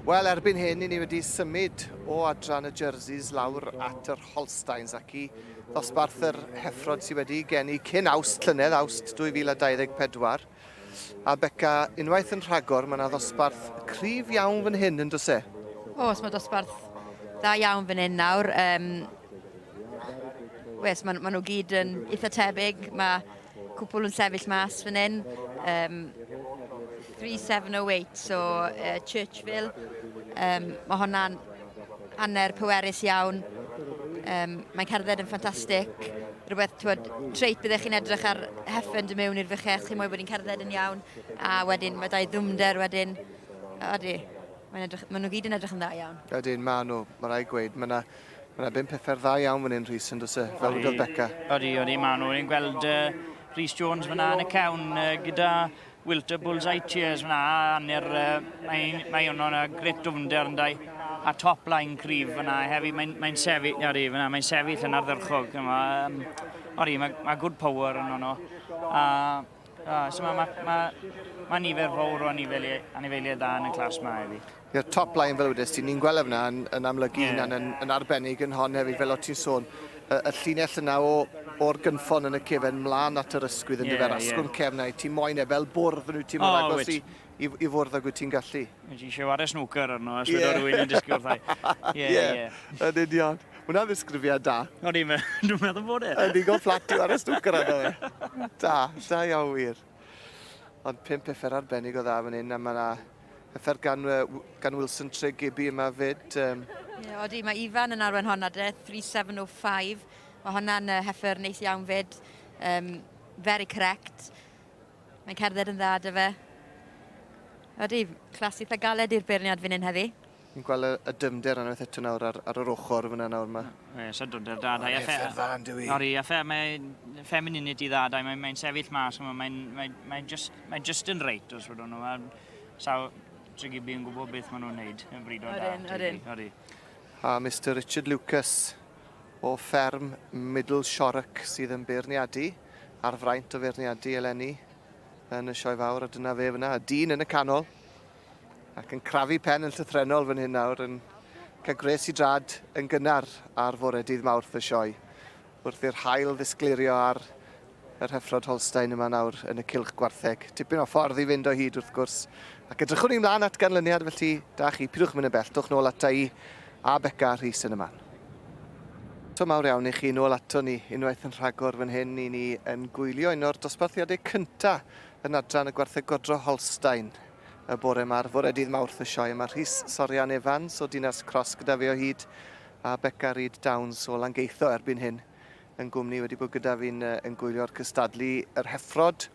Wel, erbyn hyn, ni wedi symud o adran y jerseys lawr at yr Holsteins ac i ddosbarth yr Heffrod sydd wedi geni cyn awst llynedd, awst 2024. A Beca, unwaith yn rhagor, mae yna ddosbarth cryf iawn fan hyn yn dys e? Oes, mae dosbarth dda iawn fan hyn nawr. Wes, mae nhw gyd yn eitha tebyg. Mae cwpl yn sefyll mas fan hyn. 3708, so Churchville. Mae hwnna'n hanner pwerus iawn. Mae'n cerdded yn ffantastig. Rhywbeth, treit byddech chi'n edrych ar Heffer yn mewn i'r fychech, chi'n mwy bod hi'n cerdded yn iawn. A wedyn, mae dau ddwmder wedyn. Maen nhw gyd yn edrych yn dda iawn. Wedyn, mae rai gweud, mae yna 5 pethau dda iawn fan hyn, Rhys, yn dys e, fel wedodd Beca. Odi, maen nhw. Ni'n gweld Rhys Jones fyna yn y cawn gyda Wilter Bullseye Cheers fyna, mae hwnnw'n gret dwfnder yn dau, a top line cryf fyna hefyd, mae'n sefyll, mae'n sefyll yn ardderchog, mae good power yn hwnnw, so mae nifer fawr o anifeiliau da yn y clas yma hefyd. I'r top line fel wedys ti, ni'n gweld yna yn amlygu yn arbennig yn hon hefyd, fel o ti'n sôn, y llinell yna o'r gynffon yn y cefen mlaen at yr ysgwydd yn dyfer asgwrn cefnau, ti'n moyn fel bwrdd yn wyt ti'n mynd agos i fwrdd ag wyt ti'n gallu. Wyt ti'n siarad y snwcer arno, os wedi rhywun yn disgwyl thai. Yn union. Hwna'n ddisgrifiad da. Dwi'n meddwl bod e. Yn ddigon fflat i ar y snwcer arno e. Da iawn wir. Ond 5 pethau arbennig o dda fan hyn, a mae yna Heffer gan Wilson Tregibi yma fyd. Odi, mae Ifan yn arwen honna, 3705. Mae hwnna'n Heffer neis iawn fyd. Very correct. Mae'n cerdded yn dda dy fe. Odi, clas eitha galed i'r beirniad fan hyn heddi. Ni'n gweld y dymder yna eto nawr ar yr ochr fyna nawr yma. So dymder da. Heffer dda yn dywi. Ori, Heffer, mae femininity dda, mae'n sefyll mas, mae'n just yn reit os fydden nhw. Saw Tregibi yn gwybod beth maen nhw'n wneud yn bryd o da. Odi. A Mr Richard Lucas o fferm Middle Shorrock sydd yn beirniadu, ar fraint o beirniadu eleni yn y sioe fawr, a dyna fe fyna, a dyn yn y canol, ac yn crafu pen yn llythrenol fan hyn nawr, yn cael gres i drad yn gynnar ar fore dydd Mawrth y sioe, wrth i'r haul ddisglurio ar yr Heffrod Holstein yma nawr yn y cylch Gwartheg. Tipyn o ffordd i fynd o hyd wrth gwrs. Ac edrychwn ni mlaen at ganlyniad, felly da chi, pidwch mynd y bell, dwch nôl ata i a Beca a Rhys yn y man. So mawr iawn i chi nôl ato ni, unwaith yn rhagor fan hyn i ni yn gwylio un o'r dosbarthiadau cynta yn adran y Gwartheg Holstein y bore yma'r fore dydd Mawrth y sioe. Mae Rhys Sorian Evans o Dinas Cross gyda fi o hyd a Beca Reid Downs o Langeitho erbyn hyn yn gwmni wedi bod gyda fi'n gwylio'r cystadlu yr Heffrod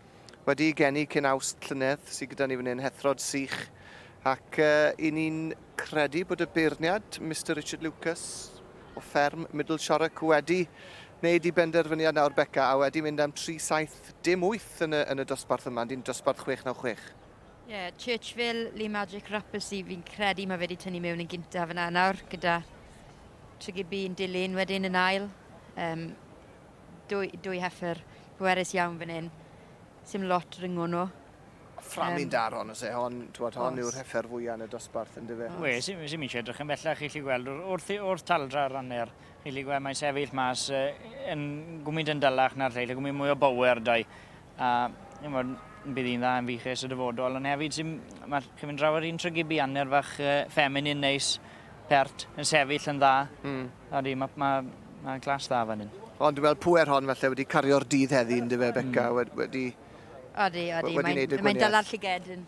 wedi geni cyn awst llynedd sydd gyda ni fan hyn, Heffrod sych, ac i ni'n credu bod y beirniad Mr Richard Lucas o fferm Middle Shorrock wedi wneud i benderfyniad nawr Beca a wedi mynd am 3-7-8 yn y dosbarth yma, di'n dosbarth 696. Churchville, Lee Magic Rappers fi'n credu mae wedi tynnu mewn yn gyntaf yna nawr, gyda Tregibi yn dilyn wedyn yn ail. Dwy Heffer pwerus iawn fan hyn. Sim lot ryngo nhw. Fframi'n dar hon, hon yw'r Heffer fwyaf yn y dosbarth yn dyfe. Sim eisiau edrych yn bellach, chi'n gallu gweld wrth taldra'r ranner. Chi'n gallu gweld mae'n sefyll mas yn gwmynd yn dylach na'r lle, gwmynd mwy o bower dau. Bydd hi'n dda yn fiches y dyfodol, ond hefyd chi'n mynd draw ar un Tregibi anner fach feminin neis, pert, yn sefyll yn dda. Mae'n glas dda fan hyn. Ond dwi'n gweld pwer hon felly wedi cario'r dydd heddi yn dyfe Beca wedi Mae'n dala'r llyged yn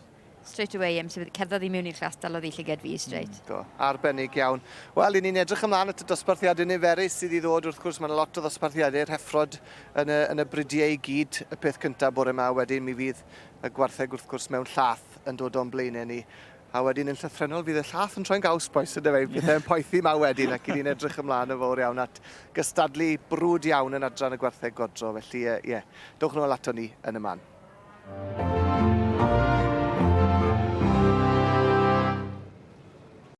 straight away sydd cerddodd i mewn i'r clas dalodd i llyged fi straight. Arbennig iawn. Wel, i ni'n edrych ymlaen at y dosbarthiadau niferus sydd i ddod wrth gwrs. Mae'n lot o ddosbarthiadau'r Heffrod yn y brydiau i gyd y peth cyntaf bore yma. Wedyn mi fydd y Gwartheg wrth gwrs mewn llath yn dod o'n blaenau ni. A wedyn yn llythrenol fydd y llath yn troi'n gaws boes yna fe. Bydd e'n poethi ma wedyn ac i ni'n edrych ymlaen yn fawr iawn at gystadlu brwd iawn yn adran y Gwartheg Godro. Felly, dowch nôl ato ni yn y man.